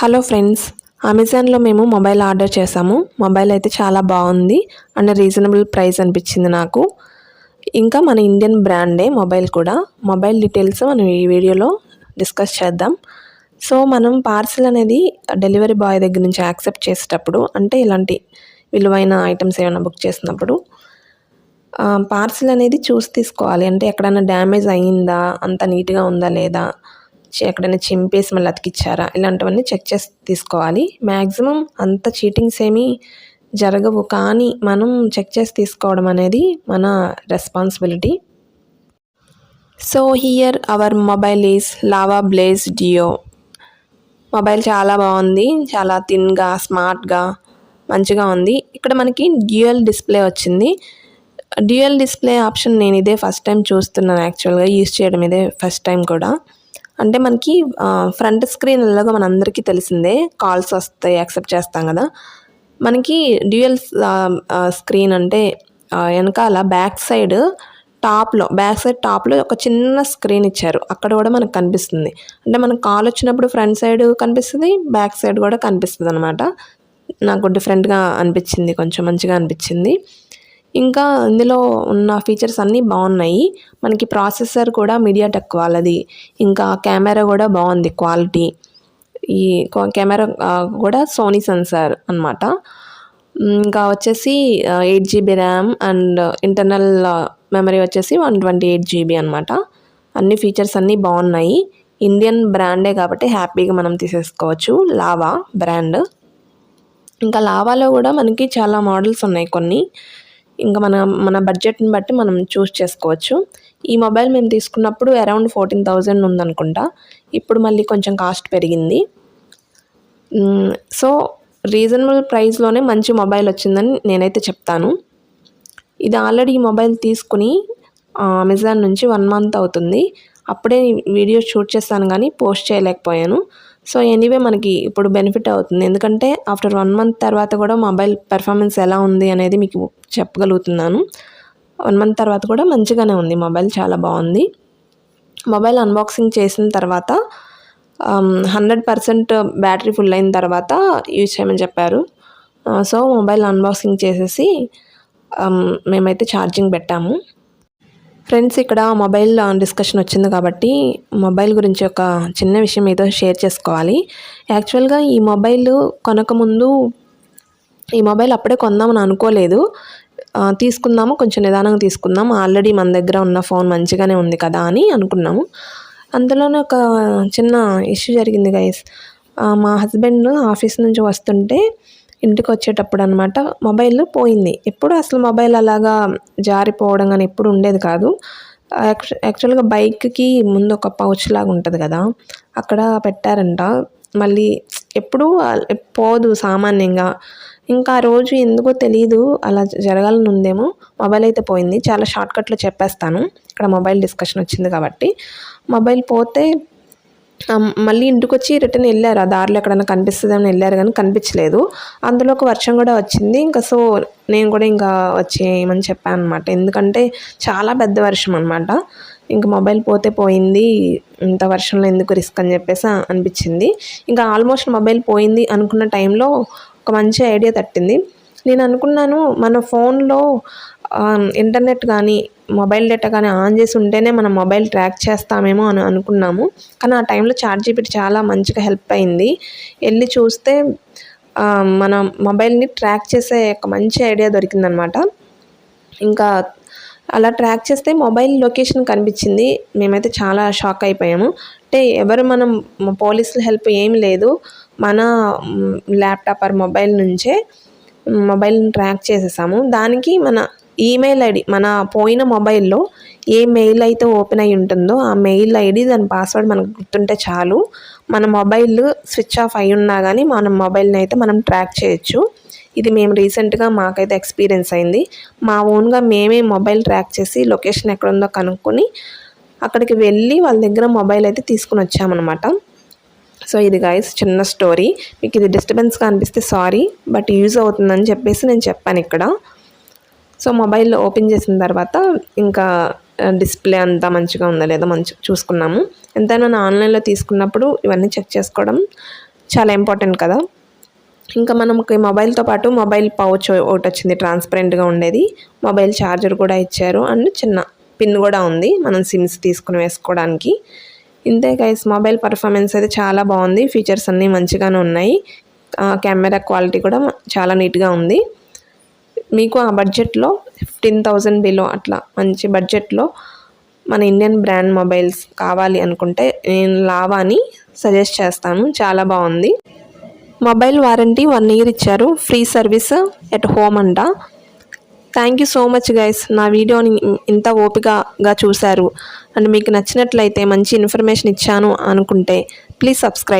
Hello friends, అమెజాన్లో మేము mobile order చేసాము. మొబైల్ అయితే చాలా బాగుంది అండ్ రీజనబుల్ ప్రైస్ అనిపించింది నాకు. ఇంకా మన ఇండియన్ బ్రాండే మొబైల్ కూడా. మొబైల్ డీటెయిల్స్ మనం ఈ వీడియోలో డిస్కస్ చేద్దాం. సో మనం పార్సిల్ అనేది డెలివరీ బాయ్ దగ్గర నుంచి యాక్సెప్ట్ చేసేటప్పుడు, అంటే ఇలాంటి విలువైన ఐటమ్స్ ఏమైనా బుక్ చేసినప్పుడు పార్సిల్ అనేది చూసి తీసుకోవాలి. అంటే ఎక్కడైనా డ్యామేజ్ అయ్యిందా, అంత నీట్గా ఉందా లేదా, ఎక్కడైనా చింపేసి మళ్ళీ అతికిచ్చారా, ఇలాంటివన్నీ చెక్ చేసి తీసుకోవాలి. మ్యాక్సిమం అంత చీటింగ్స్ ఏమీ జరగవు, కానీ మనం చెక్ చేసి తీసుకోవడం అనేది మన responsibility. So here our mobile is Lava Blaze Duo. Mobile చాలా బాగుంది, చాలా థిన్గా స్మార్ట్గా మంచిగా ఉంది. ఇక్కడ మనకి డ్యూయల్ డిస్ప్లే వచ్చింది. డ్యూయల్ డిస్ప్లే ఆప్షన్ నేను ఇదే ఫస్ట్ టైం చూస్తున్నాను. యాక్చువల్గా యూజ్ చేయడం ఇదే ఫస్ట్ టైం కూడా. అంటే మనకి ఫ్రంట్ స్క్రీన్ ఎలాగో మనందరికీ తెలిసిందే, కాల్స్ వస్తాయి యాక్సెప్ట్ చేస్తాం కదా. మనకి డ్యూయల్ స్క్రీన్ అంటే వెనకాల బ్యాక్ సైడ్ టాప్లో ఒక చిన్న స్క్రీన్ ఇచ్చారు. అక్కడ కూడా మనకు కనిపిస్తుంది. అంటే మనకు కాల్ వచ్చినప్పుడు ఫ్రంట్ సైడ్ కనిపిస్తుంది, బ్యాక్ సైడ్ కూడా కనిపిస్తుంది అనమాట. నాకు డిఫరెంట్గా అనిపించింది, కొంచెం మంచిగా అనిపించింది. ఇంకా ఇందులో ఉన్న ఫీచర్స్ అన్నీ బాగున్నాయి. మనకి ప్రాసెసర్ కూడా మీడియాటెక్ వాళ్ళది. ఇంకా కెమెరా కూడా బాగుంది క్వాలిటీ. ఈ కెమెరా కూడా సోనీ సెన్సార్ అనమాట. ఇంకా వచ్చేసి 8GB RAM and internal memory వచ్చేసి 128 GB అనమాట. అన్ని ఫీచర్స్ అన్నీ బాగున్నాయి. ఇండియన్ బ్రాండే కాబట్టి హ్యాపీగా మనం తీసేసుకోవచ్చు. Lava brand. ఇంకా లావాలో కూడా మనకి చాలా మోడల్స్ ఉన్నాయి కొన్ని. ఇంకా మన బడ్జెట్ని బట్టి మనం చూస్ చేసుకోవచ్చు. ఈ మొబైల్ మేము తీసుకున్నప్పుడు అరౌండ్ 14,000 ఉందనుకుంటా. ఇప్పుడు మళ్ళీ కొంచెం కాస్ట్ పెరిగింది. సో రీజనబుల్ ప్రైస్లోనే మంచి మొబైల్ వచ్చిందని నేనైతే చెప్తాను. ఇది ఆల్రెడీ ఈ మొబైల్ తీసుకుని అమెజాన్ నుంచి 1 month అవుతుంది. అప్పుడే వీడియో షూట్ చేస్తాను కానీ పోస్ట్ చేయలేకపోయాను. సో ఎనీవే మనకి ఇప్పుడు బెనిఫిట్ అవుతుంది, ఎందుకంటే ఆఫ్టర్ 1 month తర్వాత కూడా మొబైల్ పెర్ఫార్మెన్స్ ఎలా ఉంది అనేది మీకు చెప్పగలుగుతున్నాను. 1 month తర్వాత కూడా మంచిగానే ఉంది మొబైల్, చాలా బాగుంది. మొబైల్ అన్బాక్సింగ్ చేసిన తర్వాత 100% బ్యాటరీ ఫుల్ అయిన తర్వాత యూజ్ చేయమని చెప్పారు. సో మొబైల్ అన్బాక్సింగ్ చేసేసి మేమైతే ఛార్జింగ్ పెట్టాము. ఫ్రెండ్స్, ఇక్కడ మొబైల్ డిస్కషన్ వచ్చింది కాబట్టి మొబైల్ గురించి ఒక చిన్న విషయం ఏదో షేర్ చేసుకోవాలి. యాక్చువల్గా ఈ మొబైల్ కొనకముందు ఈ మొబైల్ అప్పుడే కొందామని అనుకోలేదు. తీసుకుందాము, కొంచెం నిదానంగా తీసుకుందాము, ఆల్రెడీ మన దగ్గర ఉన్న ఫోన్ మంచిగానే ఉంది కదా అని అనుకున్నాము. అందులోనే ఒక చిన్న ఇష్యూ జరిగింది గైస్. మా హస్బెండ్ ఆఫీస్ నుంచి వస్తుంటే ఇంటికి వచ్చేటప్పుడు అనమాట మొబైల్ పోయింది. ఎప్పుడు అసలు మొబైల్ అలాగా జారిపోవడం కానీ ఎప్పుడు ఉండేది కాదు. యాక్చువల్గా బైక్కి ముందు ఒక పౌచ్ లాగా ఉంటుంది కదా, అక్కడ పెట్టారంట. మళ్ళీ ఎప్పుడు పోదు సామాన్యంగా. ఇంకా ఆ రోజు ఎందుకో తెలియదు, అలా జరగాలని ఉందేమో. మొబైల్ అయితే పోయింది. చాలా షార్ట్కట్లో చెప్పేస్తాను, ఇక్కడ మొబైల్ డిస్కషన్ వచ్చింది కాబట్టి. మొబైల్ పోతే మళ్ళీ ఇంటికి వచ్చి రిటర్న్ వెళ్ళారు. ఆ దారిలో ఎక్కడైనా కనిపిస్తుందని వెళ్ళారు కానీ కనిపించలేదు. అందులో ఒక వర్షం కూడా వచ్చింది. ఇంకా సో నేను కూడా ఇంకా వచ్చేయమని చెప్పాను అనమాట, ఎందుకంటే చాలా పెద్ద వర్షం అనమాట. ఇంకా మొబైల్ పోతే పోయింది, ఇంత వర్షంలో ఎందుకు రిస్క్ అని చెప్పేసి అనిపించింది. ఇంకా ఆల్మోస్ట్ మొబైల్ పోయింది అనుకున్న టైంలో ఒక మంచి ఐడియా తట్టింది. నేను అనుకున్నాను, మన ఫోన్లో ఇంటర్నెట్ కానీ మొబైల్ డేటా కానీ ఆన్ చేసి ఉంటేనే మనం మొబైల్ ట్రాక్ చేస్తామేమో అని అనుకున్నాము. కానీ ఆ టైంలో ChatGPT చాలా మంచిగా హెల్ప్ అయింది. వెళ్ళి చూస్తే మన మొబైల్ని ట్రాక్ చేసే ఒక మంచి ఐడియా దొరికిందనమాట. ఇంకా అలా ట్రాక్ చేస్తే మొబైల్ లొకేషన్ కనిపించింది. మేమైతే చాలా షాక్ అయిపోయాము. అంటే మనం పోలీసుల హెల్ప్ ఏం లేదు, మన ల్యాప్టాప్ ఆర్ మొబైల్ నుంచే మొబైల్ని ట్రాక్ చేసేసాము. దానికి మన ఈమెయిల్ ఐడి, మన పోయిన మొబైల్లో ఏ మెయిల్ అయితే ఓపెన్ అయి ఉంటుందో ఆ మెయిల్ ఐడి, దాని పాస్వర్డ్ మనకు గుర్తుంటే చాలు. మన మొబైల్ స్విచ్ ఆఫ్ అయి ఉన్నా కానీ మన మొబైల్ని అయితే మనం ట్రాక్ చేయొచ్చు. ఇది మేము రీసెంట్గా మాకైతే ఎక్స్పీరియన్స్ అయింది. మా ఓన్గా మేమే మొబైల్ ట్రాక్ చేసి లొకేషన్ ఎక్కడుందో కనుక్కొని అక్కడికి వెళ్ళి వాళ్ళ దగ్గర మొబైల్ అయితే తీసుకుని వచ్చామన్నమాట. సో ఇది గైస్ చిన్న స్టోరీ. మీకు ఇది డిస్టర్బెన్స్గా అనిపిస్తే సారీ, బట్ యూజ్ అవుతుందని చెప్పేసి నేను చెప్పాను ఇక్కడ. సో మొబైల్ ఓపెన్ చేసిన తర్వాత ఇంకా డిస్ప్లే అంతా మంచిగా ఉందా లేదా మంచిగా చూసుకున్నాము. ఎంతైనా ఆన్లైన్లో తీసుకున్నప్పుడు ఇవన్నీ చెక్ చేసుకోవడం చాలా ఇంపార్టెంట్ కదా. ఇంకా మనకి మొబైల్తో పాటు మొబైల్ పౌచ్ ఒకటి వచ్చింది, ట్రాన్స్పరెంట్గా ఉండేది. మొబైల్ ఛార్జర్ కూడా ఇచ్చారు అండ్ చిన్న పిన్ కూడా ఉంది మనం సిమ్స్ తీసుకుని వేసుకోవడానికి. ఇంతే గైస్, మొబైల్ పర్ఫార్మెన్స్ అయితే చాలా బాగుంది. ఫీచర్స్ అన్నీ మంచిగానే ఉన్నాయి. కెమెరా క్వాలిటీ కూడా చాలా నీట్గా ఉంది. మీకు ఆ బడ్జెట్లో 15,000 బిలో అట్లా మంచి బడ్జెట్లో మన ఇండియన్ బ్రాండ్ మొబైల్స్ కావాలి అనుకుంటే నేను లావాని సజెస్ట్ చేస్తాను. చాలా బాగుంది. మొబైల్ వారంటీ 1 ఇయర్ ఇచ్చారు. ఫ్రీ సర్వీస్ ఎట్ హోమ్ అంట. Thank you so much guys, నా వీడియోని ఇంత ఓపికగా చూశారు అండ్ మీకు నచ్చినట్లయితే మంచి ఇన్ఫర్మేషన్ ఇచ్చాను అనుకుంటే ప్లీజ్ సబ్స్క్రైబ్.